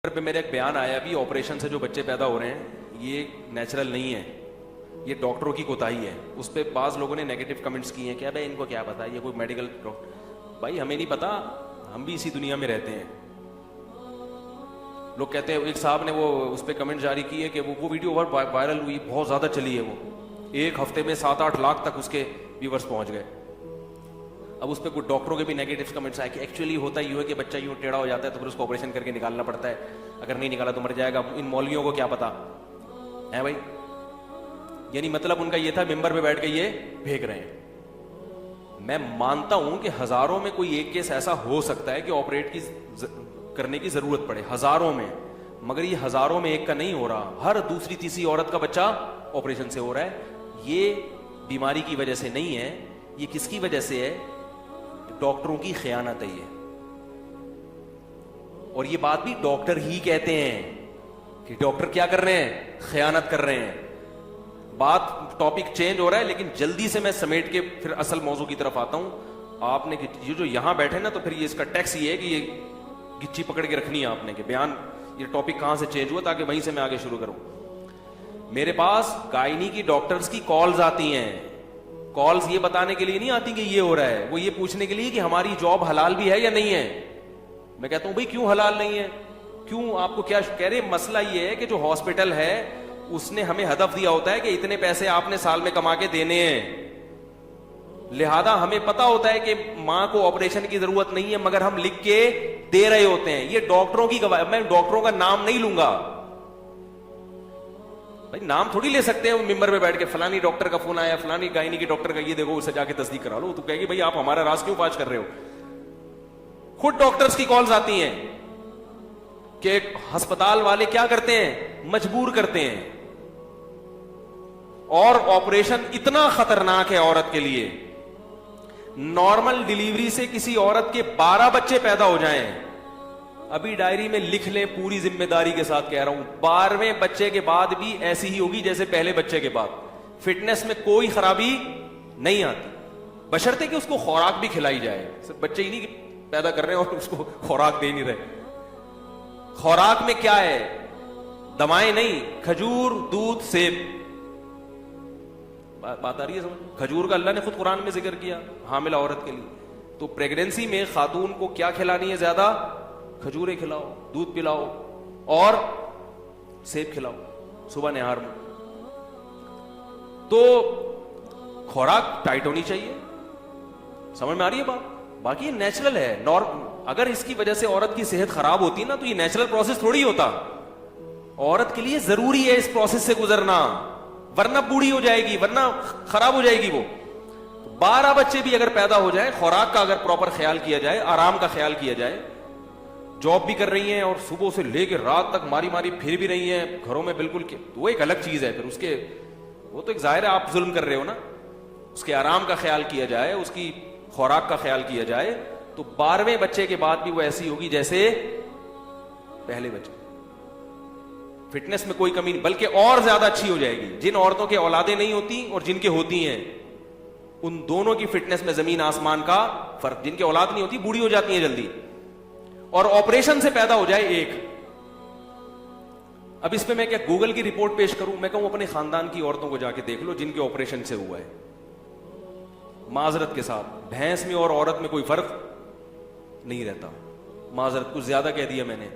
पे मेरा एक बयान आया अभी, ऑपरेशन से जो बच्चे पैदा हो रहे हैं ये नेचुरल नहीं है, ये डॉक्टरों की कोताही है। उस पर बाज लोगों ने नेगेटिव कमेंट्स किए हैं, क्या भाई इनको क्या पता, ये कोई मेडिकल भाई हमें नहीं पता, हम भी इसी दुनिया में रहते हैं। लोग कहते हैं, एक साहब ने वो उस पर कमेंट जारी की है कि वो वीडियो वायरल हुई, बहुत ज्यादा चली है, वो एक हफ्ते में 7-8 लाख तक उसके व्यूवर्स पहुंच गए। अब उस पर कुछ डॉक्टरों के भी नेगेटिव कमेंट्स आए कि एक्चुअली होता ही है कि बच्चा यूं टेढ़ा हो जाता है तो फिर उसको ऑपरेशन करके निकालना पड़ता है, अगर नहीं निकाला तो मर जाएगा। इन मौलवियों को क्या पता है भाई, यानी मतलब उनका ये था मिंबर पे बैठ के ये फेंक रहे हैं। मैं मानता हूं कि हजारों में कोई एक केस ऐसा हो सकता है कि ऑपरेट करने की जरूरत पड़े, हजारों में, मगर ये हजारों में एक का नहीं हो रहा, हर दूसरी तीसरी औरत का बच्चा ऑपरेशन से हो रहा है। ये बीमारी की वजह से नहीं है, ये किसकी वजह से है? डॉक्टरों की खयानत है ये। और ये बात भी डॉक्टर ही कहते हैं कि डॉक्टर क्या कर रहे हैं, खयानत कर रहे हैं। बात टॉपिक चेंज हो रहा है, लेकिन जल्दी से मैं समेट के फिर असल मौजू की तरफ आता हूं। आपने ये जो यहां बैठे ना, तो फिर ये इसका टैक्स ये है कि ये गिच्ची पकड़ के रखनी है आपने कि बयान, ये टॉपिक कहां से चेंज हुआ, ताकि वहीं से मैं आगे शुरू करूं। मेरे पास गायनी की डॉक्टर्स की कॉल्स आती हैं। कॉल्स ये बताने के लिए नहीं आती कि ये हो रहा है, वो ये पूछने के लिए कि हमारी जॉब हलाल भी है या नहीं है। मैं कहता हूं भाई क्यों हलाल नहीं है, क्यों, आपको क्या कह रहे? मसला ये है कि जो हॉस्पिटल है उसने हमें हदफ दिया होता है कि इतने पैसे आपने साल में कमा के देने हैं, लिहाजा हमें पता होता है कि मां को ऑपरेशन की जरूरत नहीं है, मगर हम लिख के दे रहे होते हैं। ये डॉक्टरों की गवाही, मैं डॉक्टरों का नाम नहीं लूंगा भाई, नाम थोड़ी ले सकते हैं वो मिंबर पे बैठ के, फलानी डॉक्टर का फोन आया, फलानी गायनी के डॉक्टर का, ये देखो उसे जाके तस्दीक करा लो। तो कहेगी भाई आप हमारा राज क्यों पाच कर रहे हो? खुद डॉक्टर्स की कॉल्स आती हैं कि अस्पताल वाले क्या करते हैं, मजबूर करते हैं। और ऑपरेशन इतना खतरनाक है औरत के लिए, नॉर्मल डिलीवरी से किसी औरत के 12 बच्चे पैदा हो जाएं, अभी डायरी में लिख लें, पूरी जिम्मेदारी के साथ कह रहा हूं, 12वें बच्चे के बाद भी ऐसी ही होगी जैसे पहले बच्चे के बाद। फिटनेस में कोई खराबी नहीं आती, बशर्ते कि उसको खुराक भी खिलाई जाए। सिर्फ बच्चे ही नहीं पैदा कर रहे हैं और उसको खुराक दे नहीं रहे। खुराक में क्या है? दवाएं नहीं, खजूर, दूध, सेब। बात आ रही है समझ? खजूर का अल्लाह ने खुद कुरान में जिक्र किया हामिला औरत के लिए। तो प्रेगनेंसी में खातून को क्या खिलानी है ज्यादा? खजूरें खिलाओ, दूध पिलाओ और सेब खिलाओ सुबह निहार में। तो खुराक टाइट होनी चाहिए, समझ में आ रही है बात? बाकी नेचुरल है, अगर इसकी वजह से औरत की सेहत खराब होती ना, तो ये नेचुरल प्रोसेस थोड़ी होता। औरत के लिए जरूरी है इस प्रोसेस से गुजरना, वरना बूढ़ी हो जाएगी, वरना खराब हो जाएगी वो। 12 बच्चे भी अगर पैदा हो जाए, खुराक का अगर प्रॉपर ख्याल किया जाए, आराम का ख्याल किया जाए, जॉब भी कर रही हैं और सुबह से लेकर रात तक मारी मारी फिर भी रही हैं घरों में, बिल्कुल तो वो एक अलग चीज है। फिर उसके वो तो एक जाहिर है आप जुल्म कर रहे हो ना। उसके आराम का ख्याल किया जाए, उसकी खुराक का ख्याल किया जाए, तो 12वें बच्चे के बाद भी वो ऐसी होगी जैसे पहले बच्चे। फिटनेस में कोई कमी नहीं, बल्कि और ज्यादा अच्छी हो जाएगी। जिन औरतों के औलादे नहीं होती और जिनके होती हैं, उन दोनों की फिटनेस में जमीन आसमान का फर्क। जिनके औलाद नहीं होती बूढ़ी हो जाती है जल्दी, और ऑपरेशन से पैदा हो जाए एक। अब इस पे मैं क्या गूगल की रिपोर्ट पेश करूं? मैं कहूं अपने खानदान की औरतों को जाके देख लो जिनके ऑपरेशन से हुआ है। माजरत के साथ, भैंस में और औरत में कोई फर्क नहीं रहता। माजरत कुछ ज्यादा कह दिया मैंने,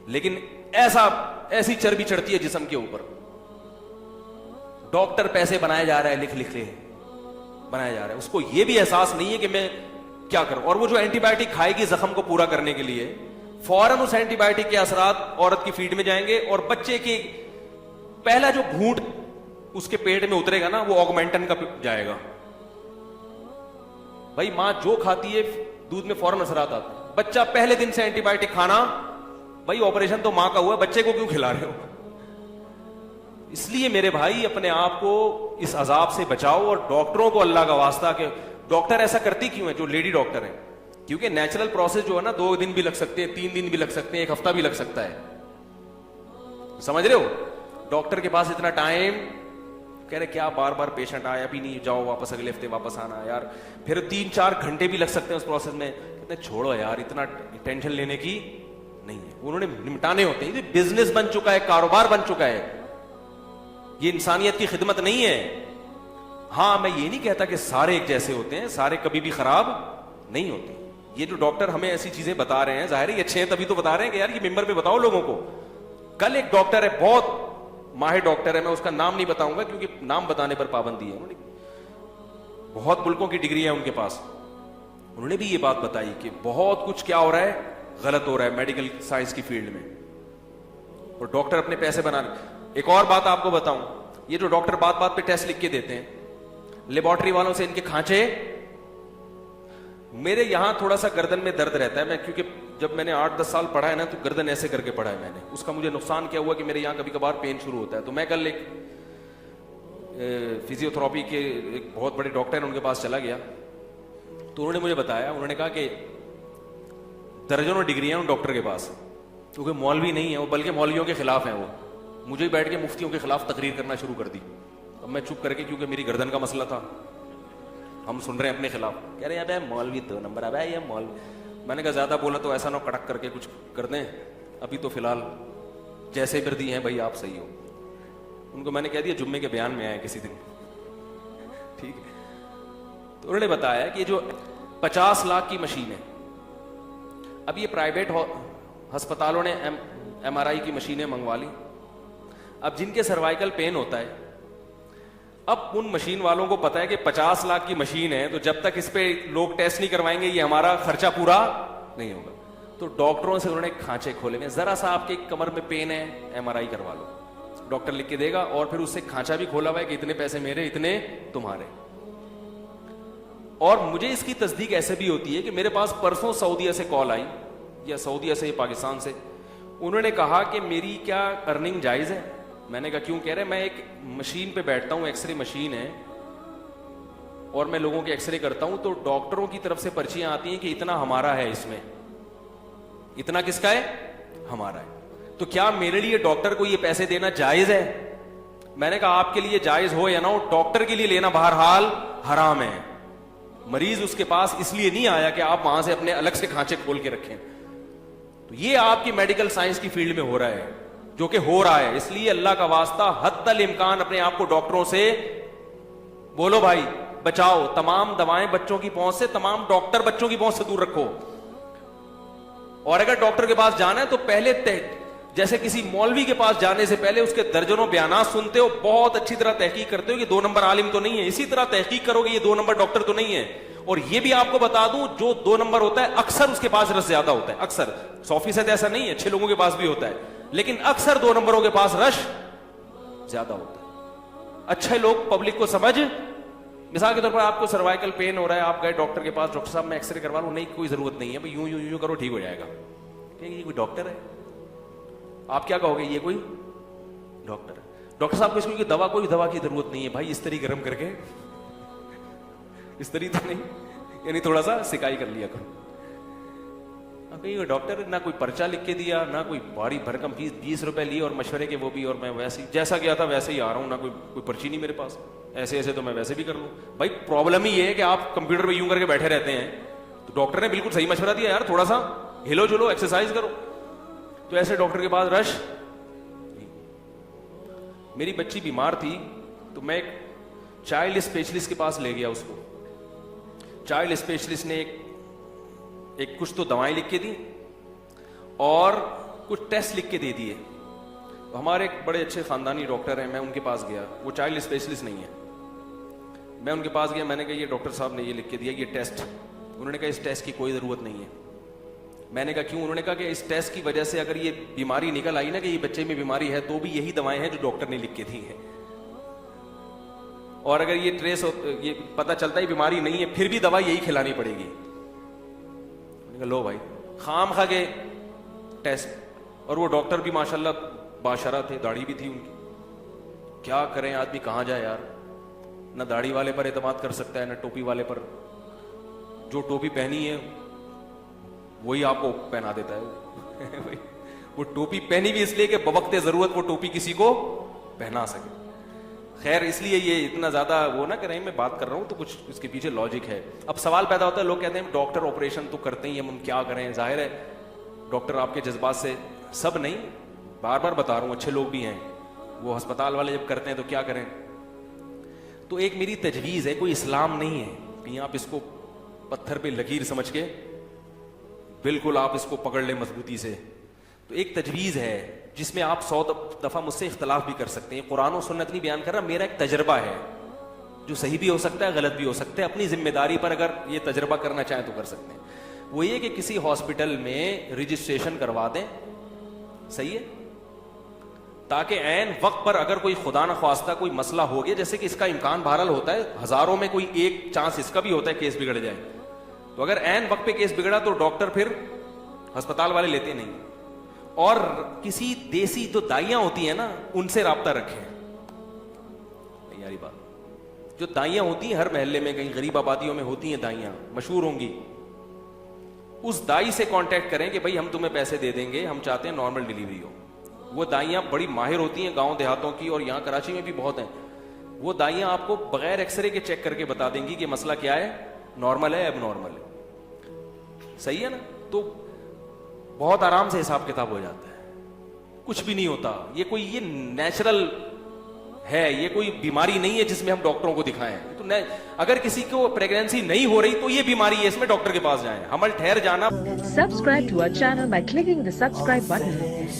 लेकिन ऐसी चर्बी चढ़ती है जिस्म के ऊपर। डॉक्टर पैसे बनाया जा रहा है, लिख लिख ले बनाया जा रहा है, उसको यह भी एहसास नहीं है कि मैं क्या करूं। और वो जो एंटीबायोटिक खाएगी जख्म को पूरा करने के लिए, फौरन उस एंटीबायोटिक के असरात औरत की फीड में जाएंगे, और बच्चे की पहला जो घूंट उसके पेट में उतरेगा ना, वो ऑगमेंटन का जाएगा। भाई मां जो खाती है दूध में फौरन असरात आते हैं। बच्चा पहले दिन से एंटीबायोटिक खाना, भाई ऑपरेशन तो मां का हुआ, बच्चे को क्यों खिला रहे हो? इसलिए मेरे भाई अपने आप को इस अजाब से बचाओ, और डॉक्टरों को अल्लाह का वास्ता के, डॉक्टर ऐसा करती क्यों है जो लेडी डॉक्टर है? क्योंकि नेचुरल प्रोसेस जो है ना, 2 दिन भी लग सकते हैं, 3 दिन भी लग सकते हैं, 1 हफ्ता भी लग सकता है। समझ रहे हो? डॉक्टर के पास इतना टाइम, कह रहे क्या बार बार पेशेंट आया भी नहीं, जाओ वापस अगले हफ्ते वापस आना यार, फिर 3-4 घंटे भी लग सकते हैं उस प्रोसेस में। कहते छोड़ो यार, इतना टेंशन लेने की नहीं है, उन्होंने निपटाने होते हैं। ये बिजनेस बन चुका है, कारोबार बन चुका है, ये इंसानियत की खिदमत नहीं है। हां, मैं ये नहीं कहता कि सारे एक जैसे होते हैं, सारे कभी भी खराब नहीं होते। ये जो डॉक्टर हमें ऐसी चीजें बता रहे हैं, जाहिर है ये अच्छे हैं तभी तो बता रहे हैं कि यार ये मिंबर पे बताओ लोगों को। कल एक डॉक्टर है, बहुत माहिर डॉक्टर है, मैं उसका नाम नहीं बताऊंगा क्योंकि नाम बताने पर पाबंदी है, बहुत मुल्कों की डिग्री है उनके पास। उन्होंने भी ये बात बताई कि बहुत कुछ क्या हो रहा है, गलत हो रहा है मेडिकल साइंस की फील्ड में, और डॉक्टर अपने पैसे बनाने। एक और बात आपको बताऊं, ये जो डॉक्टर बात बात पे टेस्ट लिख के देते हैं, लेबोरेटरी वालों से इनके खांचे। मेरे यहां थोड़ा सा गर्दन में दर्द रहता है, मैं क्योंकि जब मैंने 8-10 साल पढ़ा है ना, तो गर्दन ऐसे करके पढ़ा है मैंने। उसका मुझे नुकसान क्या हुआ कि मेरे यहां कभी कभार पेन शुरू होता है। तो मैं कल एक फिजियोथेरेपी के एक बहुत बड़े डॉक्टर हैं उनके पास चला गया, तो उन्होंने मुझे बताया, उन्होंने कहा कि दर्जनों डिग्रियां उन डॉक्टर के पास, क्योंकि मौलवी नहीं है वो, बल्कि मौलवियों के खिलाफ है वो। मुझे ही बैठ के मुफ्तियों के खिलाफ तकरीर करना शुरू कर दी। अब मैं चुप करके, क्योंकि मेरी गर्दन का मसला था, हम सुन रहे हैं अपने खिलाफ, कह रहे हैं अब मौलवी 2 नंबर, अब ये मौलवी। मैंने कहा ज्यादा बोला तो ऐसा ना कड़क करके कुछ कर दें, अभी तो फिलहाल जैसे वर्दी हैं भाई आप सही हो। उनको मैंने कह दिया जुम्मे के बयान में आए किसी दिन, ठीक है। तो उन्होंने बताया कि जो 50 लाख की मशीन है, अब ये प्राइवेट अस्पतालों ने MRI की मशीनें मंगवा ली। अब जिनके सर्वाइकल पेन होता है, अब उन मशीन वालों को पता है कि 50 लाख की मशीन है, तो जब तक इस पे लोग टेस्ट नहीं करवाएंगे ये हमारा खर्चा पूरा नहीं होगा। तो डॉक्टरों से उन्होंने खांचे खोले हुए, जरा सा आपके कमर में पेन है, MRI करवा लो, डॉक्टर लिख के देगा, और फिर उससे खांचा भी खोला हुआ है कि इतने पैसे मेरे, इतने तुम्हारे। और मुझे इसकी तस्दीक ऐसे भी होती है कि मेरे पास परसों सऊदीया से कॉल आई, या सऊदीया से पाकिस्तान से, उन्होंने कहा कि मेरी क्या अर्निंग जायज है। मैंने कहा क्यों? कह रहे मैं एक मशीन पे बैठता हूं, एक्सरे मशीन है, और मैं लोगों के एक्सरे करता हूं, तो डॉक्टरों की तरफ से पर्चियां आती हैं कि इतना हमारा है, इसमें इतना किसका है? हमारा है। तो क्या मेरे लिए डॉक्टर को ये पैसे देना जायज है? मैंने कहा आपके लिए जायज हो या ना हो, डॉक्टर के लिए लेना बहरहाल हराम है। मरीज उसके पास इसलिए नहीं आया कि आप वहां से अपने अलग से खांचे खोल के रखें। तो ये आपकी मेडिकल साइंस की फील्ड में हो रहा है, जो कि हो रहा है। इसलिए अल्लाह का वास्ता हद्दल इम्कान अपने आप को डॉक्टरों से बोलो भाई बचाओ, तमाम दवाएं बच्चों की पहुंच से, तमाम डॉक्टर बच्चों की पहुंच से दूर रखो। और अगर डॉक्टर के पास जाना है तो पहले जैसे किसी मौलवी के पास जाने से पहले उसके दर्जनों बयानात सुनते हो, बहुत अच्छी तरह तहकीक करते हो कि 2 नंबर आलिम तो नहीं है, इसी तरह तहकीक करोगे ये 2 नंबर डॉक्टर तो नहीं है। और ये भी आपको बता दूं, जो 2 नंबर होता है अक्सर उसके पास रश ज्यादा होता है, अक्सर 100% ऐसा नहीं है, अच्छे लोगों के पास भी होता है, लेकिन अक्सर 2 नंबरों के पास रश ज्यादा होता है। अच्छे लोग पब्लिक को समझ, मिसाल के तौर पर आपको सर्वाइकल पेन हो रहा है, आप गए डॉक्टर के पास, डॉक्टर साहब मैं एक्सरे करवा लूं, नहीं कोई जरूरत नहीं है भाई, यूं यूं यूं करो ठीक हो जाएगा। ये कोई डॉक्टर है? आप क्या कहोगे? ये कोई डॉक्टर है? डॉक्टर साहब को इसकी दवा, कोई दवा की जरूरत नहीं है भाई, इस तरीके गर्म करके, इस तरीके तो नहीं, यानी थोड़ा सा सिकाई कर लिया करो। कहीं डॉक्टर ना कोई पर्चा लिख के दिया, ना कोई बड़ी भरकम फीस 20 रुपए लिए और मशवरे के वो भी, और मैं वैसे जैसा गया था वैसे ही आ रहा हूं, ना कोई पर्ची नहीं मेरे पास, ऐसे ऐसे तो मैं वैसे भी कर लूं। भाई प्रॉब्लम ही ये है कि आप कंप्यूटर पे यूं करके बैठे रहते हैं। तो डॉक्टर ने बिल्कुल सही मशवरा दिया, यार थोड़ा सा हिलो जुलो, एक्सरसाइज करो। तो ऐसे डॉक्टर के पास रश। मेरी बच्ची बीमार थी, तो मैं एक चाइल्ड स्पेशलिस्ट के पास ले गया उसको। चाइल्ड स्पेशलिस्ट ने एक कुछ तो दवाएं लिख के दी और कुछ टेस्ट लिख के दे दिए। तो हमारे एक बड़े अच्छे खानदानी डॉक्टर हैं, मैं उनके पास गया, वो चाइल्ड स्पेशलिस्ट नहीं है। मैं उनके पास गया, मैंने कहा ये डॉक्टर साहब ने ये लिख के दिया, ये टेस्ट। उन्होंने कहा इस टेस्ट की कोई जरूरत नहीं है। मैंने कहा क्यों? उन्होंने कहा कि इस टेस्ट की वजह से अगर ये बीमारी निकल आई ना कि ये बच्चे में बीमारी है, तो भी यही दवाएं हैं जो डॉक्टर ने लिख के दी है, और अगर ये ट्रेस ये पता चलता है बीमारी नहीं है, फिर भी दवा यही खिलानी पड़ेगी। लो भाई खाम खा के टेस्ट, और वो डॉक्टर भी माशाल्लाह बाशरा थे, दाढ़ी भी थी उनकी। क्या करें आदमी, कहां जाए यार, ना दाढ़ी वाले पर एतमाद कर सकता है, ना टोपी वाले पर। जो टोपी पहनी है वही आपको पहना देता है वो टोपी पहनी भी इसलिए कि बवक्ते जरूरत वो टोपी किसी को पहना सके। खैर, इसलिए ये इतना ज्यादा वो ना करें, मैं बात कर रहा हूं तो कुछ इसके पीछे लॉजिक है। अब सवाल पैदा होता है, लोग कहते हैं डॉक्टर ऑपरेशन तो करते ही, हम क्या करें? जाहिर है डॉक्टर आपके जज्बात से, सब नहीं, बार बार बता रहा हूं, अच्छे लोग भी हैं, वो अस्पताल वाले जब करते हैं तो क्या करें। तो एक मेरी तजवीज है, कोई इस्लाम नहीं है कहीं आप इसको पत्थर पे लकीर समझ के बिल्कुल आप इसको पकड़ ले मजबूती से। तो एक तजवीज है जिसमें आप 100 दफा मुझसे इख्तलाफ भी कर सकते हैं, कुरान और सुन्नत नहीं बयान कर रहा, मेरा एक तजर्बा है जो सही भी हो सकता है, गलत भी हो सकता है, अपनी जिम्मेदारी पर अगर ये तजर्बा करना चाहें तो कर सकते हैं। वो ये कि किसी हॉस्पिटल में रजिस्ट्रेशन करवा दें, सही है, ताकि ऐन वक्त पर अगर कोई खुदा न ख्वास्ता कोई मसला हो गया, जैसे कि इसका इम्कान बहरहाल होता है, हजारों में कोई एक चांस इसका भी होता है केस बिगड़ जाए, तो अगर ऐन वक्त पे केस बिगड़ा तो डॉक्टर फिर अस्पताल वाले लेते नहीं। और किसी देसी जो दाइयां होती है ना, उनसे राब्ता रखें। यारी बात, जो दाइयां होती हैं हर मोहल्ले में, कहीं गरीब आबादियों में होती हैं दाइयां, मशहूर होंगी, उस दाई से कांटेक्ट करें कि भाई हम तुम्हें पैसे दे देंगे, हम चाहते हैं नॉर्मल डिलीवरी हो। वो दाइयां बड़ी माहिर होती हैं गांव देहातों की, और यहां कराची में भी बहुत हैं। वो दाइयां आपको बगैर एक्सरे के चेक करके बता देंगी कि मसला क्या है, नॉर्मल है, अब नॉर्मल है, सही है ना। तो बहुत आराम से हिसाब किताब हो जाता है, कुछ भी नहीं होता। ये कोई ये नेचुरल है, ये कोई बीमारी नहीं है जिसमें हम डॉक्टरों को दिखाएं। तो अगर किसी को प्रेगनेंसी नहीं हो रही तो ये बीमारी है, इसमें डॉक्टर के पास जाएं, हमल ठहर जाना। Subscribe to our channel by clicking the subscribe button.